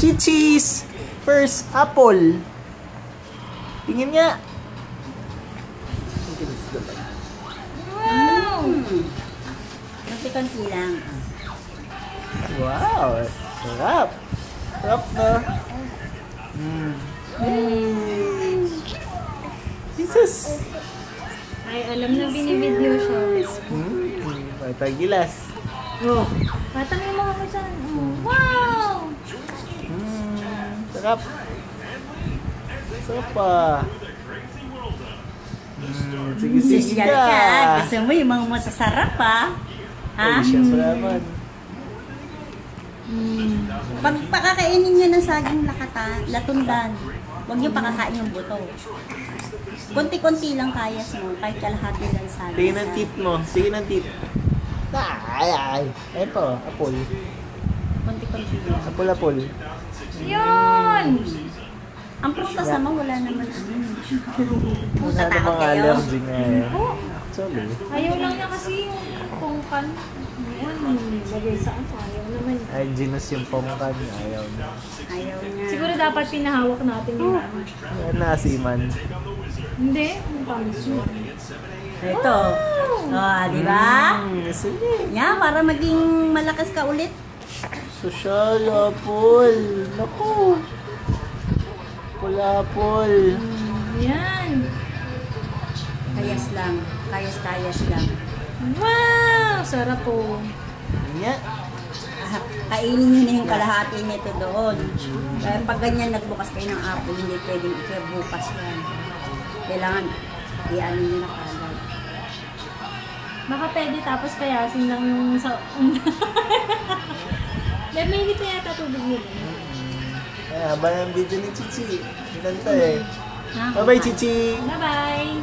Chichis! First, apple. Tingin nga. Wow! Konti-konti lang. Wow! Sarap! Sarap na. Jesus! Ay, alam na binibideo siya. May tagilas. Oh, patangin mo ako dyan. Wow! Sarap. Sarap pa. Sige Social ka. Gusto mo yung mga masasarap ha? Ha? Ay, syempre naman. Pag pakakainin nyo ng saging latundan, huwag nyo pakakain yung buto. Konti-konti lang kayas mo, kahit kalahati lang saging. Tingin ang tip mo. Tingin ang tip. Ay. Eto, apple. Konti-konti lang. Apple. Yun! Ang prutas naman, wala naman. Wala namang allergy nga yan. Actually. Ayaw lang niya kasi yung pongkan. Ayan, bagay saan. Ayaw naman. Ay, genus yung pongkan. Ayaw na. Ayaw niya. Siguro dapat pinahawak natin yung Nasiman. Hindi, ang tamis yun. Ito. Di ba? Sige. Yan, para maging malakas ka ulit. Social apple. Naku. Apple. Yan. Kayas lang. Kayas lang. Wow! Sarap po. Nga. Kainin nyo na yung kalahati nito doon. Kaya pag ganyan nagbukas kayo ng apple, hindi pwedeng bukas yan. Kailangan i-ano nyo na kagad. Baka pwede tapos kayasin lang yung sa... May hindi na yata tubig nila. Ay, haba ng video ni Chichi. Inanta eh. Bye-bye, Chichi! Bye-bye!